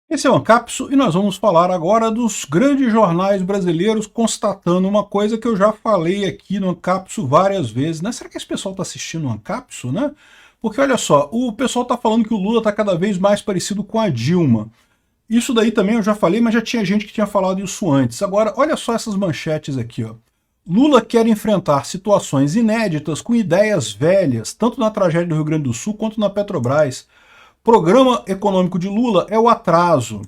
Esse é o Ancapso e nós vamos falar agora dos grandes jornais brasileiros constatando uma coisa que eu já falei aqui no Ancapso várias vezes, né? Será que esse pessoal está assistindo o Ancapso, né? Porque olha só, o pessoal está falando que o Lula está cada vez mais parecido com a Dilma. Isso daí também eu já falei, mas já tinha gente que tinha falado isso antes. Agora, olha só essas manchetes aqui, ó. Lula quer enfrentar situações inéditas com ideias velhas, tanto na tragédia do Rio Grande do Sul quanto na Petrobras. Programa econômico de Lula é o atraso.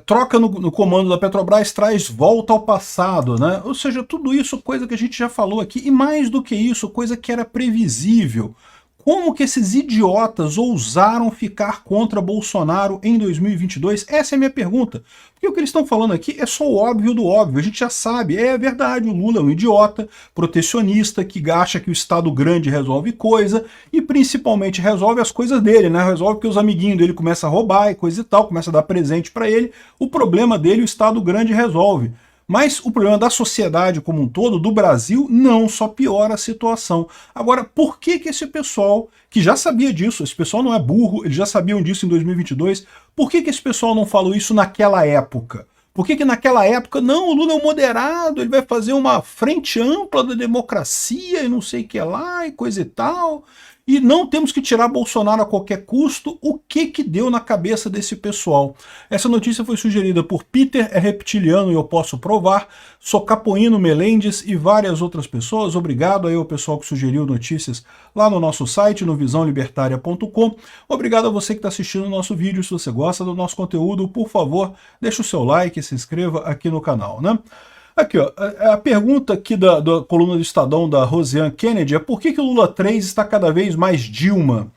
Troca no comando da Petrobras traz volta ao passado, né? Ou seja, tudo isso coisa que a gente já falou aqui, e mais do que isso, coisa que era previsível. Como que esses idiotas ousaram ficar contra Bolsonaro em 2022? Essa é a minha pergunta. Porque o que eles estão falando aqui é só o óbvio do óbvio. A gente já sabe, é verdade, o Lula é um idiota, protecionista, que acha que o Estado grande resolve coisa, e principalmente resolve as coisas dele, né? Resolve que os amiguinhos dele começam a roubar e coisa e tal, começa a dar presente para ele. O problema dele o Estado grande resolve. Mas o problema da sociedade como um todo, do Brasil, não, só piora a situação. Agora, por que esse pessoal, que já sabia disso, esse pessoal não é burro, eles já sabiam disso em 2022, por que esse pessoal não falou isso naquela época? Por que naquela época, não, o Lula é um moderado, ele vai fazer uma frente ampla da democracia e não sei o que lá e coisa e tal, e não temos que tirar Bolsonaro a qualquer custo? O que deu na cabeça desse pessoal? Essa notícia foi sugerida por Peter, é reptiliano e eu posso provar, Socapoino Melendes e várias outras pessoas. Obrigado aí ao pessoal que sugeriu notícias lá no nosso site, no visãolibertaria.com. Obrigado a você que está assistindo o nosso vídeo. Se você gosta do nosso conteúdo, por favor, deixa o seu like e se inscreva aqui no canal, né? Aqui, ó, a pergunta aqui da coluna do Estadão da Rosiane Kennedy é por que o Lula 3 está cada vez mais Dilma?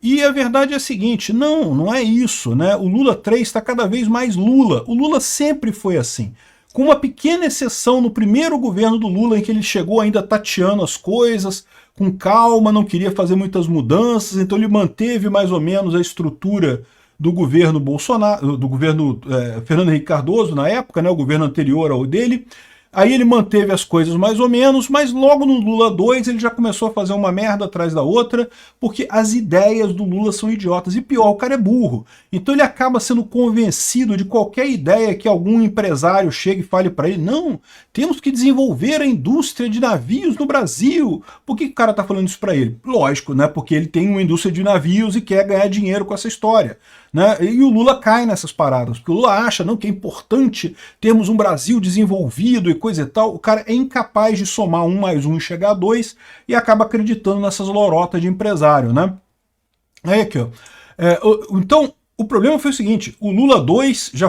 E a verdade é a seguinte, não é isso, né? O Lula 3 está cada vez mais Lula. O Lula sempre foi assim. Com uma pequena exceção no primeiro governo do Lula, em que ele chegou ainda tateando as coisas, com calma, não queria fazer muitas mudanças, então ele manteve mais ou menos a estrutura do governo Bolsonaro, do governo Fernando Henrique Cardoso, na época, né, o governo anterior ao dele. Aí ele manteve as coisas mais ou menos, mas logo no Lula 2 ele já começou a fazer uma merda atrás da outra, porque as ideias do Lula são idiotas. E pior, o cara é burro. Então ele acaba sendo convencido de qualquer ideia que algum empresário chegue e fale para ele, não, temos que desenvolver a indústria de navios no Brasil. Por que o cara está falando isso para ele? Lógico, né? Porque ele tem uma indústria de navios e quer ganhar dinheiro com essa história. Né? E o Lula cai nessas paradas, porque o Lula acha não, que é importante termos um Brasil desenvolvido e coisa e tal. O cara é incapaz de somar 1 mais 1 e chegar a 2 e acaba acreditando nessas lorotas de empresário. Né? Aí aqui, ó. Então, o problema foi o seguinte, o Lula 2 já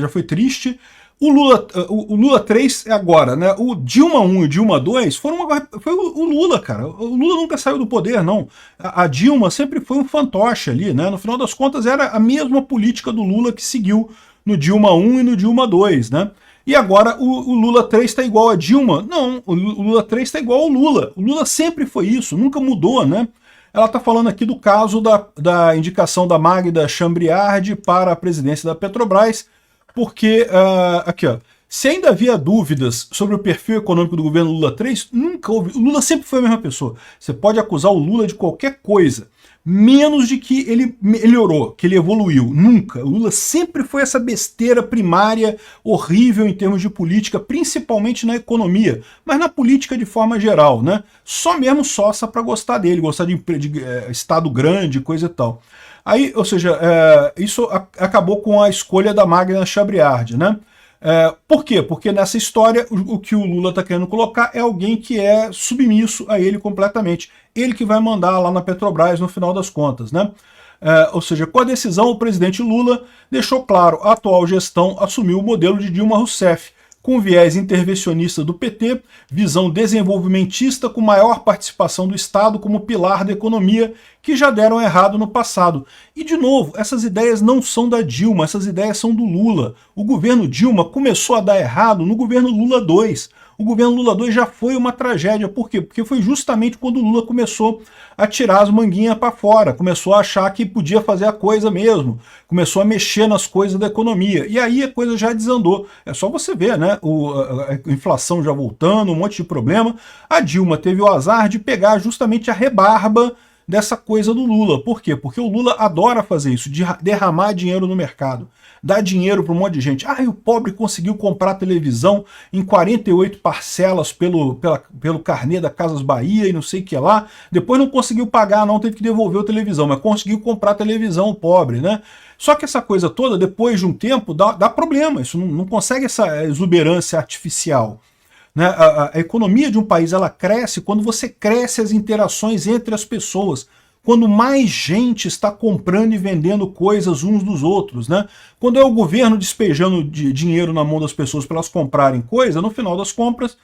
foi triste, o Lula 3 é agora, né? O Dilma 1 e o Dilma 2 foi o Lula, cara. O Lula nunca saiu do poder, não. A Dilma sempre foi um fantoche ali, né? No final das contas, era a mesma política do Lula que seguiu no Dilma 1 e no Dilma 2, né? E agora o Lula 3 está igual a Dilma? Não, o Lula 3 está igual ao Lula. O Lula sempre foi isso, nunca mudou, né? Ela está falando aqui do caso da indicação da Magda Chambriard para a presidência da Petrobras, porque, aqui ó, se ainda havia dúvidas sobre o perfil econômico do governo Lula 3, nunca houve. O Lula sempre foi a mesma pessoa. Você pode acusar o Lula de qualquer coisa, menos de que ele melhorou, que ele evoluiu. Nunca. O Lula sempre foi essa besteira primária, horrível em termos de política, principalmente na economia, mas na política de forma geral, né? Só mesmo sócia para gostar dele, gostar de Estado grande, coisa e tal. Aí, ou seja, isso acabou com a escolha da Magda Chambriard, né? Por quê? Porque nessa história o que o Lula está querendo colocar é alguém que é submisso a ele completamente. Ele que vai mandar lá na Petrobras no final das contas, né? Ou seja, com a decisão o presidente Lula deixou claro, a atual gestão assumiu o modelo de Dilma Rousseff, com viés intervencionista do PT, visão desenvolvimentista com maior participação do Estado como pilar da economia, que já deram errado no passado. E, de novo, essas ideias não são da Dilma, essas ideias são do Lula. O governo Dilma começou a dar errado no governo Lula 2. O governo Lula 2 já foi uma tragédia. Por quê? Porque foi justamente quando o Lula começou a tirar as manguinhas para fora, começou a achar que podia fazer a coisa mesmo, começou a mexer nas coisas da economia. E aí a coisa já desandou. É só você ver, né? A inflação já voltando, um monte de problema. A Dilma teve o azar de pegar justamente a rebarba dessa coisa do Lula. Por quê? Porque o Lula adora fazer isso, de derramar dinheiro no mercado. Dar dinheiro para um monte de gente. Ah, e o pobre conseguiu comprar televisão em 48 parcelas pelo carnê da Casas Bahia e não sei o que lá. Depois não conseguiu pagar, não, teve que devolver a televisão, mas conseguiu comprar televisão, o pobre, né? Só que essa coisa toda, depois de um tempo, dá problema. Isso não consegue essa exuberância artificial. Né? A economia de um país ela cresce quando você cresce as interações entre as pessoas. Quando mais gente está comprando e vendendo coisas uns dos outros, né? Quando é o governo despejando dinheiro na mão das pessoas para elas comprarem coisa, no final das contas,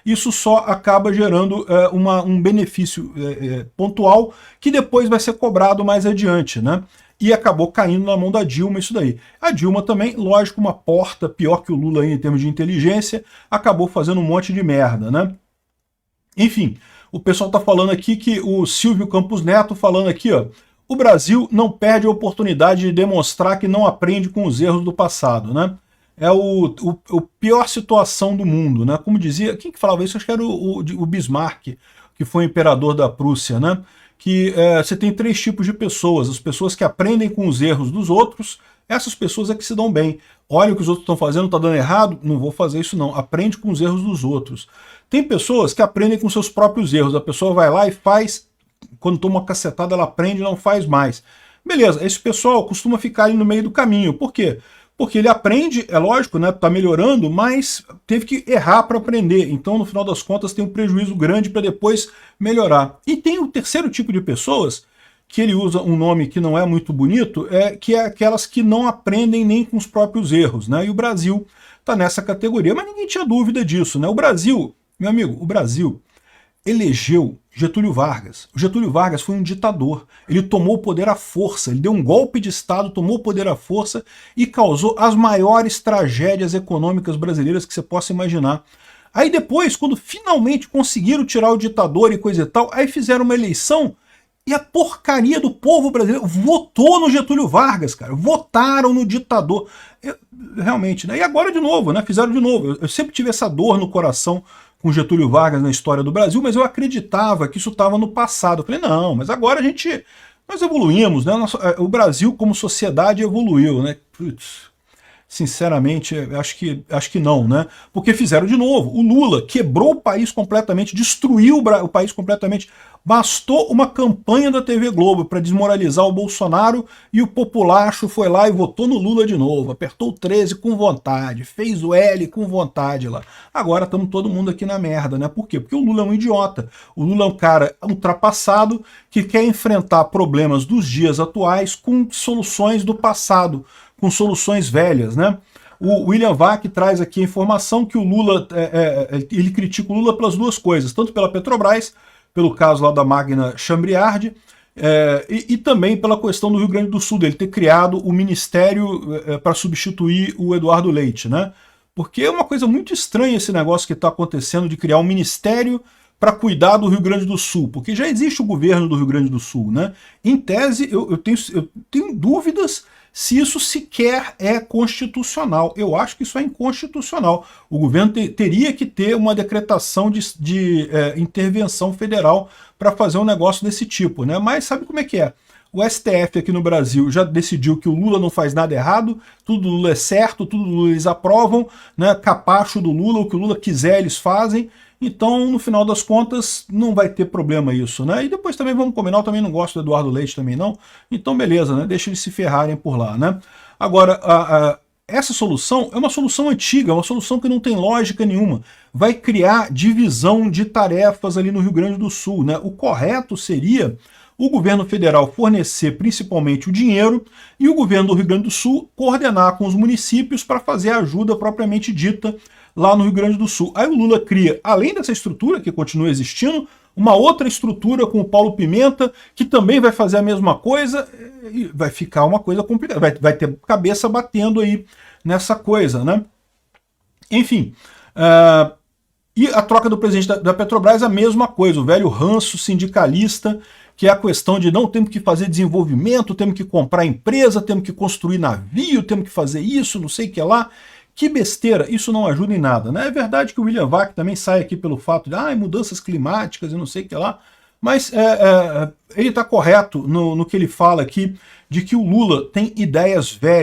isso só acaba gerando um benefício pontual que depois vai ser cobrado mais adiante, né? E acabou caindo na mão da Dilma isso daí. A Dilma também, lógico, uma porta pior que o Lula aí em termos de inteligência, acabou fazendo um monte de merda, né? Enfim, o pessoal está falando aqui que o Silvio Campos Neto falando aqui, ó, o Brasil não perde a oportunidade de demonstrar que não aprende com os erros do passado, né? É o pior situação do mundo, né? Como dizia, quem que falava isso? Acho que era o Bismarck, que foi o imperador da Prússia, né? Que você tem 3 tipos de pessoas: as pessoas que aprendem com os erros dos outros, essas pessoas é que se dão bem. Olha o que os outros estão fazendo, está dando errado, não vou fazer isso não. Aprende com os erros dos outros. Tem pessoas que aprendem com seus próprios erros. A pessoa vai lá e faz, quando toma uma cacetada, ela aprende e não faz mais. Beleza, esse pessoal costuma ficar ali no meio do caminho. Por quê? Porque ele aprende, é lógico, né, tá melhorando, mas teve que errar para aprender. Então, no final das contas, tem um prejuízo grande para depois melhorar. E tem o terceiro tipo de pessoas, que ele usa um nome que não é muito bonito, que é aquelas que não aprendem nem com os próprios erros, né? E o Brasil está nessa categoria. Mas ninguém tinha dúvida disso, né? O Brasil, meu amigo, o Brasil elegeu Getúlio Vargas. O Getúlio Vargas foi um ditador. Ele tomou o poder à força, ele deu um golpe de Estado, tomou o poder à força e causou as maiores tragédias econômicas brasileiras que você possa imaginar. Aí depois, quando finalmente conseguiram tirar o ditador e coisa e tal, aí fizeram uma eleição e a porcaria do povo brasileiro votou no Getúlio Vargas, cara. Votaram no ditador. Realmente, né? E agora de novo, né? Fizeram de novo. Eu sempre tive essa dor no coração com Getúlio Vargas na história do Brasil, mas eu acreditava que isso estava no passado. Eu falei, não, mas agora nós evoluímos, né? O Brasil como sociedade evoluiu, né? Putz, sinceramente, acho que não, né? Porque fizeram de novo. O Lula quebrou o país completamente, destruiu o país completamente. Bastou uma campanha da TV Globo para desmoralizar o Bolsonaro e o populacho foi lá e votou no Lula de novo. Apertou o 13 com vontade, fez o L com vontade lá. Agora estamos todo mundo aqui na merda, né? Por quê? Porque o Lula é um idiota. O Lula é um cara ultrapassado que quer enfrentar problemas dos dias atuais com soluções do passado, com soluções velhas, né? O William Vac traz aqui a informação que o Lula, ele critica o Lula pelas duas coisas, tanto pela Petrobras, pelo caso lá da Magna Chambriard, e também pela questão do Rio Grande do Sul, dele ter criado o ministério para substituir o Eduardo Leite, né? Porque é uma coisa muito estranha esse negócio que está acontecendo de criar um ministério para cuidar do Rio Grande do Sul, porque já existe o governo do Rio Grande do Sul, né? Em tese, eu tenho dúvidas se isso sequer é constitucional. Eu acho que isso é inconstitucional. O governo teria que ter uma decretação de intervenção federal para fazer um negócio desse tipo, né? Mas sabe como é que é? O STF aqui no Brasil já decidiu que o Lula não faz nada errado, tudo do Lula é certo, tudo do Lula eles aprovam, né? Capacho do Lula, o que o Lula quiser eles fazem. Então, no final das contas, não vai ter problema isso, né? E depois também vamos combinar, eu também não gosto do Eduardo Leite também não. Então, beleza, né? Deixa eles se ferrarem por lá, né? Agora, essa solução é uma solução antiga, é uma solução que não tem lógica nenhuma. Vai criar divisão de tarefas ali no Rio Grande do Sul, né? O correto seria o governo federal fornecer principalmente o dinheiro e o governo do Rio Grande do Sul coordenar com os municípios para fazer a ajuda propriamente dita lá no Rio Grande do Sul. Aí o Lula cria, além dessa estrutura que continua existindo, uma outra estrutura com o Paulo Pimenta, que também vai fazer a mesma coisa, e vai ficar uma coisa complicada, vai ter cabeça batendo aí nessa coisa, né? Enfim, e a troca do presidente da Petrobras, a mesma coisa, o velho ranço sindicalista, que é a questão de não temos que fazer desenvolvimento, temos que comprar empresa, temos que construir navio, temos que fazer isso, não sei o que lá. Que besteira, isso não ajuda em nada, né? É verdade que o William Vac também sai aqui pelo fato de mudanças climáticas e não sei o que lá, Mas ele está correto no que ele fala aqui, de que o Lula tem ideias velhas.